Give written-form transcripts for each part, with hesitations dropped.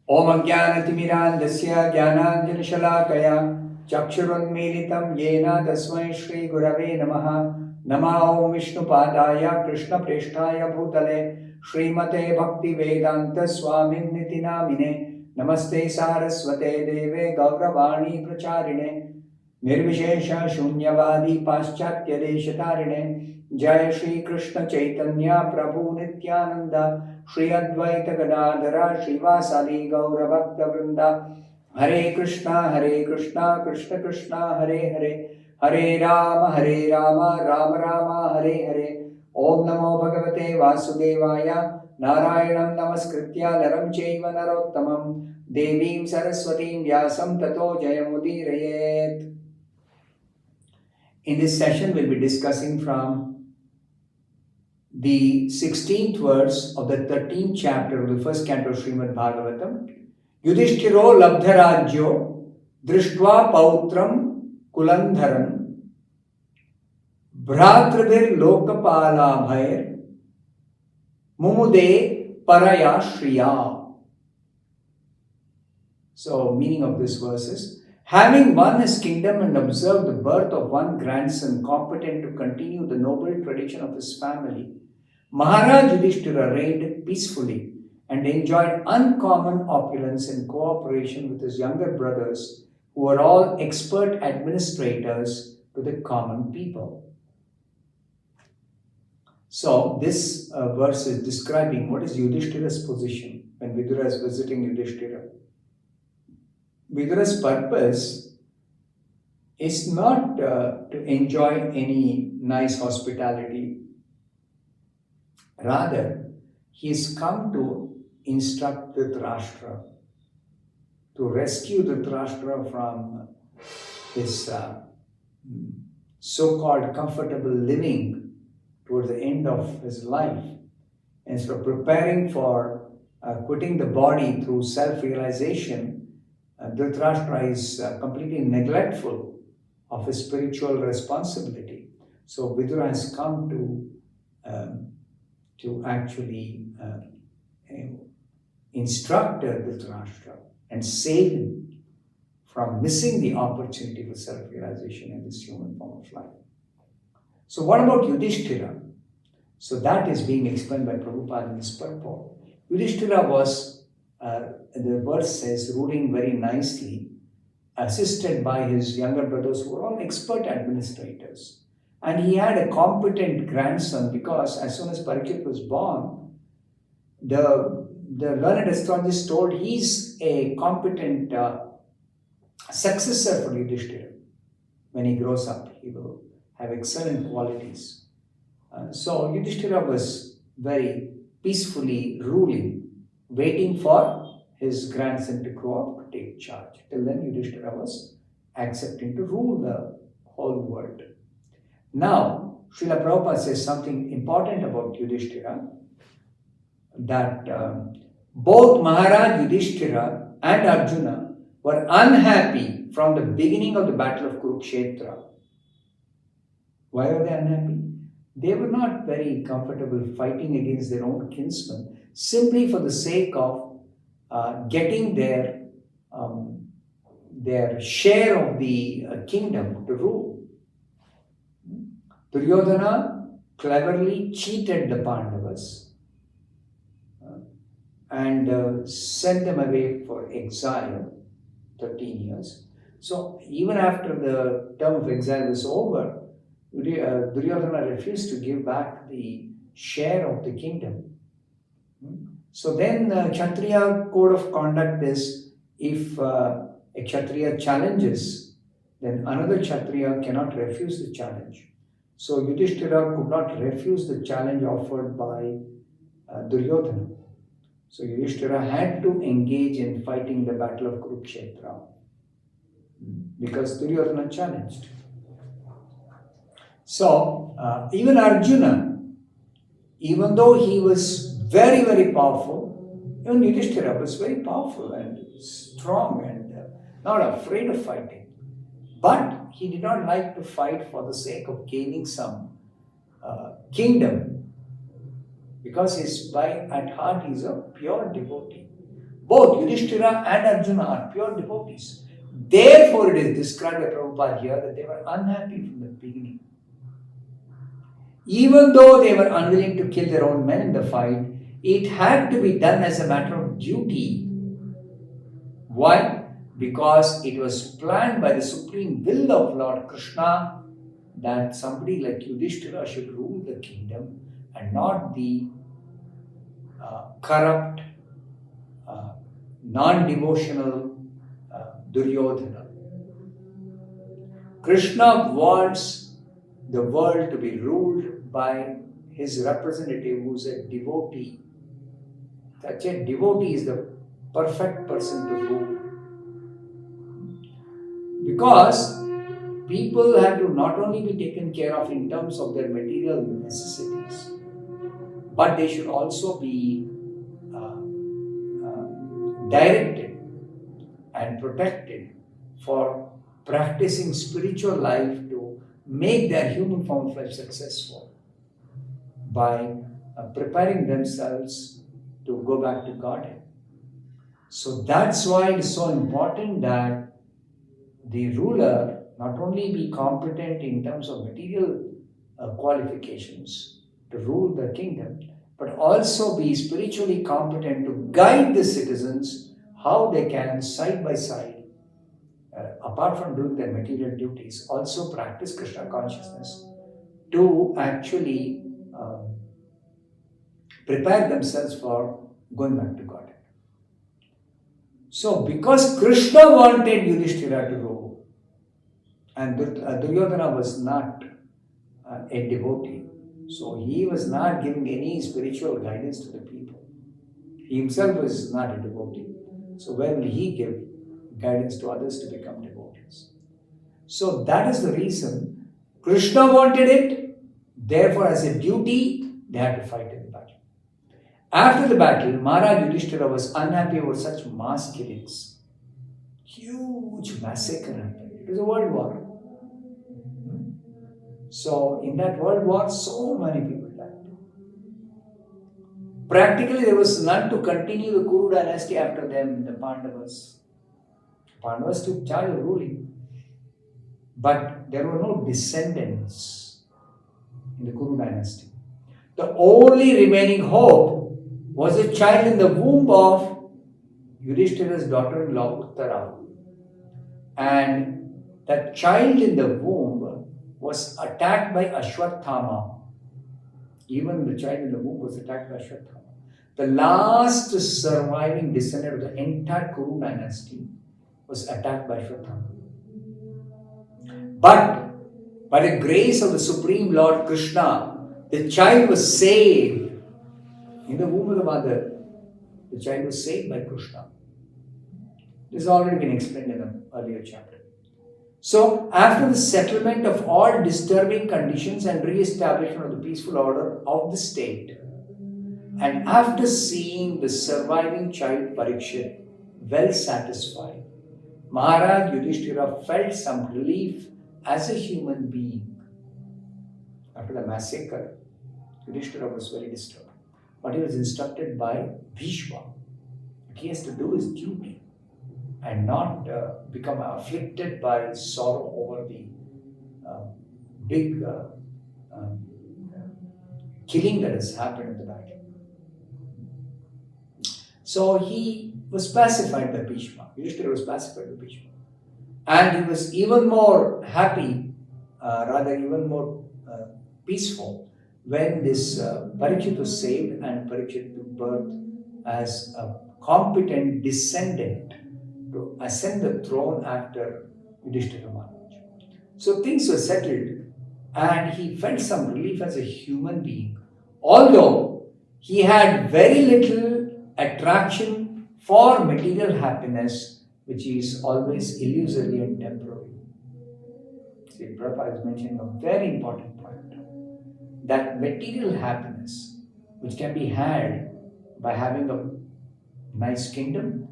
Om Ajnanatimirandasya Jnananjanashalakaya Chakshurunmilitam Yena Tasmai Shri Gurave Namaha Nama Om Vishnupadaya Krishna Preshtaya Bhutale Srimate Bhaktivedanta Swami Niti Namine Namaste Saraswate Deve Gauravani Pracharine Nirvishesha Shunyavadi Paschatya Deshatarine Jai Shri Krishna Chaitanya Prabhu Nityananda Shri Advaita Gadadhara Srivasadi Gaura Bhakta Vrinda Hare Krishna Krishna Krishna Hare Hare Hare Rama Rama Rama Hare Hare Om Namo Bhagavate Vasudevaya Narayanam Namaskritya Naram Chaiva Narottamam Devim Saraswatim Vyasam Tato Jayamudirayet. In this session, we'll be discussing from the 16th verse of the 13th chapter of the first canto of Srimad Bhagavatam. Yudhishthiro labdharajyo drishtva pautram kulandharam bhratrabhir lokapala bhair mumude paraya shriya. So, meaning of this verse is, having won his kingdom and observed the birth of one grandson competent to continue the noble tradition of his family, Maharaj Yudhishthira reigned peacefully and enjoyed uncommon opulence in cooperation with his younger brothers, who were all expert administrators to the common people. So, this verse is describing what is Yudhishthira's position when Vidura is visiting Yudhishthira. Vidura's purpose is not to enjoy any nice hospitality. Rather, he has come to instruct Dhritarashtra, to rescue Dhritarashtra from his so-called comfortable living towards the end of his life. Instead of preparing for quitting the body through self-realization, Dhritarashtra is completely neglectful of his spiritual responsibility. So Vidura has come to actually instruct Dhritarashtra and save him from missing the opportunity for self-realization in this human form of life. So what about Yudhishthira? So that is being explained by Prabhupada in this purport. Yudhishthira was, the verse says, ruling very nicely, assisted by his younger brothers who were all expert administrators. And he had a competent grandson because as soon as Parikshit was born, the learned astrologist told he's a competent successor for Yudhishthira. When he grows up, he will have excellent qualities. So Yudhishthira was very peacefully ruling, waiting for his grandson to grow up to take charge. Till then, Yudhishthira was accepting to rule the whole world. Now, Srila Prabhupada says something important about Yudhishthira, that both Maharaj Yudhishthira and Arjuna were unhappy from the beginning of the battle of Kurukshetra. Why were they unhappy? They were not very comfortable fighting against their own kinsmen simply for the sake of getting their share of the kingdom to rule. Duryodhana cleverly cheated the Pandavas and sent them away for exile, 13 years. So even after the term of exile was over, Duryodhana refused to give back the share of the kingdom. So then Kshatriya code of conduct is, if a Kshatriya challenges, then another Kshatriya cannot refuse the challenge. So Yudhishthira could not refuse the challenge offered by Duryodhana. So Yudhishthira had to engage in fighting the battle of Kurukshetra because Duryodhana challenged. So even Arjuna, even though he was very, very powerful, even Yudhishthira was very powerful and strong and not afraid of fighting. But he did not like to fight for the sake of gaining some kingdom, because at heart he is a pure devotee. Both Yudhishthira and Arjuna are pure devotees. Therefore, it is described by Prabhupada here that they were unhappy from the beginning. Even though they were unwilling to kill their own men in the fight, it had to be done as a matter of duty. Why? Because it was planned by the supreme will of Lord Krishna that somebody like Yudhishthira should rule the kingdom and not the corrupt, non-devotional Duryodhana. Krishna wants the world to be ruled by his representative who is a devotee. Such a devotee is the perfect person to rule. Because people have to not only be taken care of in terms of their material necessities, but they should also be directed and protected for practicing spiritual life to make their human form of life successful by preparing themselves to go back to Godhead. So that's why it is so important that the ruler not only be competent in terms of material qualifications to rule the kingdom, but also be spiritually competent to guide the citizens how they can side by side, apart from doing their material duties, also practice Krishna consciousness to actually prepare themselves for going back to God. So, because Krishna wanted Yudhishthira to rule, and Duryodhana was not a devotee, so he was not giving any spiritual guidance to the people. He himself was not a devotee. So, where will he give guidance to others to become devotees? So, that is the reason Krishna wanted it. Therefore, as a duty, they had to fight in the battle. After the battle, Maharaj Yudhishthira was unhappy over such mass killings. Huge massacre happened. It was a world war. So, in that world war, so many people died. Practically, there was none to continue the Kuru dynasty after them, the Pandavas. Pandavas took charge of ruling. But there were no descendants in the Kuru dynasty. The only remaining hope was a child in the womb of Yudhishthira's daughter-in-law Uttara. And that child in the womb was attacked by Ashwatthama. Even the child in the womb was attacked by Ashwatthama. The last surviving descendant of the entire Kuru dynasty was attacked by Ashwatthama. But by the grace of the Supreme Lord Krishna, the child was saved. In the womb of the mother, the child was saved by Krishna. This has already been explained in an earlier chapter. So, after the settlement of all disturbing conditions and re-establishment of the peaceful order of the state, and after seeing the surviving child Parikshit well satisfied, Maharaj Yudhishthira felt some relief as a human being. After the massacre, Yudhishthira was very disturbed. But he was instructed by Bhishma that he has to do his duty and not become afflicted by sorrow over the big killing that has happened in the battle. So he was pacified by Bhishma. Yudhishthira was pacified by Bhishma. And he was even more happy, even more peaceful when this Parikshit was saved and Parikshit took birth as a competent descendant to ascend the throne after Yudhishthira Maharaj. So things were settled and he felt some relief as a human being. Although he had very little attraction for material happiness, which is always illusory and temporary. See, Prabhupada is mentioning a very important point. That material happiness, which can be had by having a nice kingdom,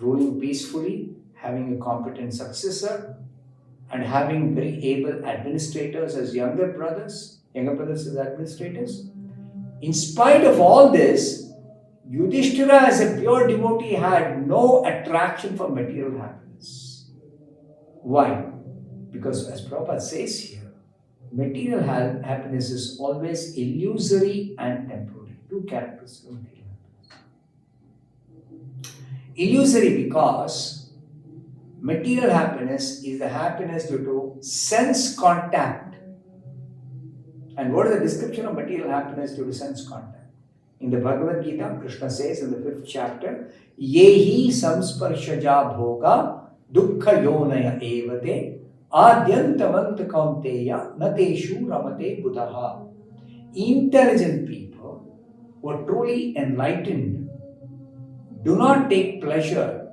ruling peacefully, having a competent successor, and having very able administrators as younger brothers as administrators. In spite of all this, Yudhishthira as a pure devotee had no attraction for material happiness. Why? Because as Prabhupada says here, material happiness is always illusory and temporary. Two characteristics of material happiness. Illusory because material happiness is the happiness due to sense contact. And what is the description of material happiness due to sense contact? In the Bhagavad Gita, Krishna says in the 5th chapter, Yehi samsparshaja bhoga dukkha yonaya evate adyantavant kaunteya nateshu ramate buddhaha. Intelligent people who are truly enlightened do not take pleasure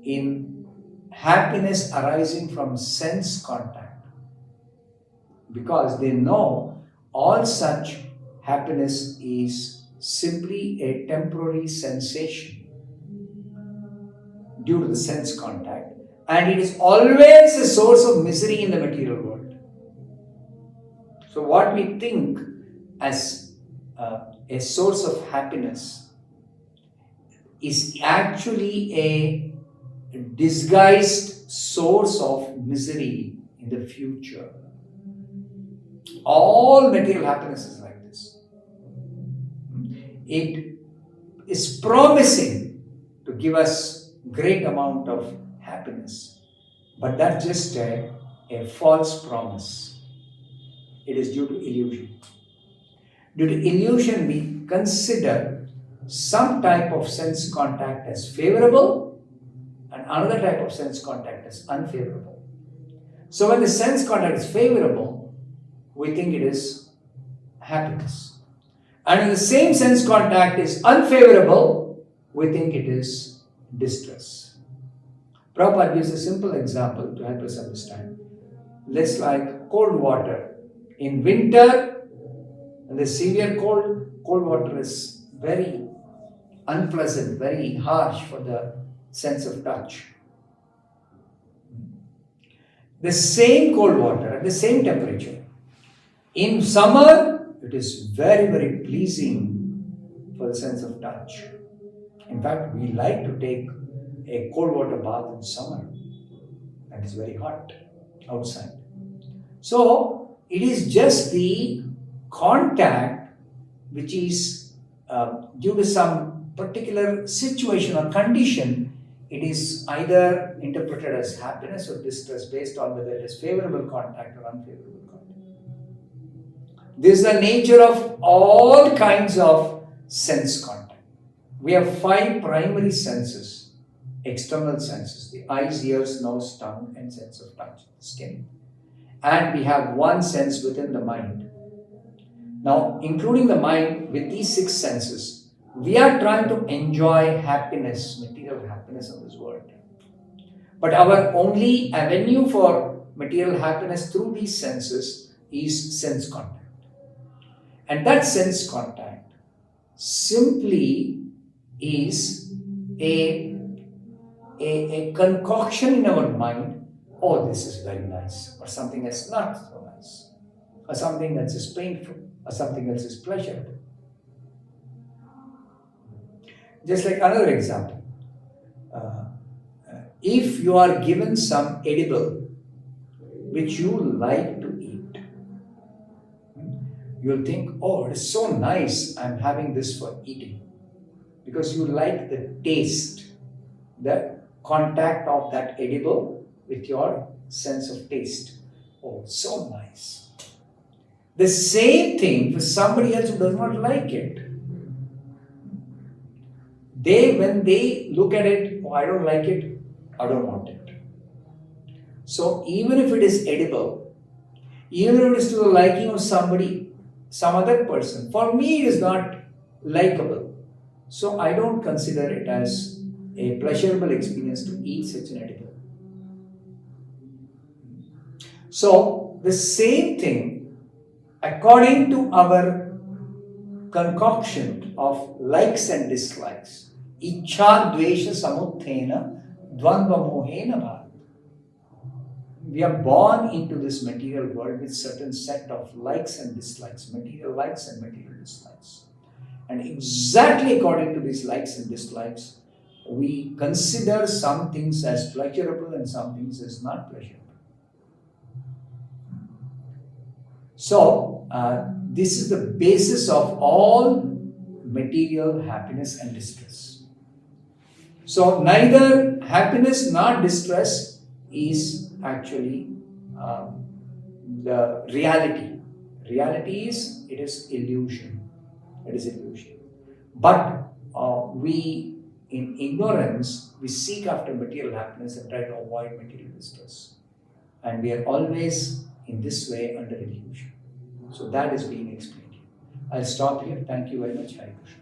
in happiness arising from sense contact, because they know all such happiness is simply a temporary sensation due to the sense contact, and it is always a source of misery in the material world. So what we think as a source of happiness is actually a disguised source of misery in the future. All material happiness is like this. It is promising to give us great amount of happiness, but that's just a false promise. It is due to illusion. Due to illusion, we consider some type of sense contact as favorable and another type of sense contact as unfavorable. So when the sense contact is favorable, we think it is happiness. And when the same sense contact is unfavorable, we think it is distress. Prabhupada gives a simple example to help us understand. Let's like cold water. In winter, when the severe cold water is very unpleasant, very harsh for the sense of touch. The same cold water at the same temperature. In summer, it is very, very pleasing for the sense of touch. In fact, we like to take a cold water bath in summer. And it's very hot outside. So, it is just the contact which is due to some particular situation or condition. It is either interpreted as happiness or distress based on whether it is favorable contact or unfavorable contact. This is the nature of all kinds of sense contact. We have 5 primary senses, external senses: the eyes, ears, nose, tongue, and sense of touch, skin. And we have 1 sense within the mind. Now, including the mind with these 6 senses, we are trying to enjoy happiness, material happiness of this world. But our only avenue for material happiness through these senses is sense contact. And that sense contact simply is a concoction in our mind. Oh, this is very nice, or something that's not so nice, or something that is painful, or something else is pleasurable. Just like another example, if you are given some edible which you like to eat, you'll think, oh, it is so nice, I'm having this for eating. Because you like the taste, the contact of that edible with your sense of taste. Oh, so nice. The same thing for somebody else who does not like it. When they look at it, oh, I don't like it, I don't want it. So even if it is edible, even if it is to the liking of somebody, some other person, for me it is not likable. So I don't consider it as a pleasurable experience to eat such an edible. So the same thing, according to our concoction of likes and dislikes, Ichha dvesha samuthena dvandva mohena bharat. We are born into this material world with certain set of likes and dislikes, material likes and material dislikes. And exactly according to these likes and dislikes, we consider some things as pleasurable and some things as not pleasurable. So, this is the basis of all material happiness and distress. So, neither happiness nor distress is actually the reality. Reality is, it is illusion. It is illusion. But we, in ignorance, we seek after material happiness and try to avoid material distress. And we are always in this way under illusion. So that is being explained. I'll stop here. Thank you very much. Hare Krishna.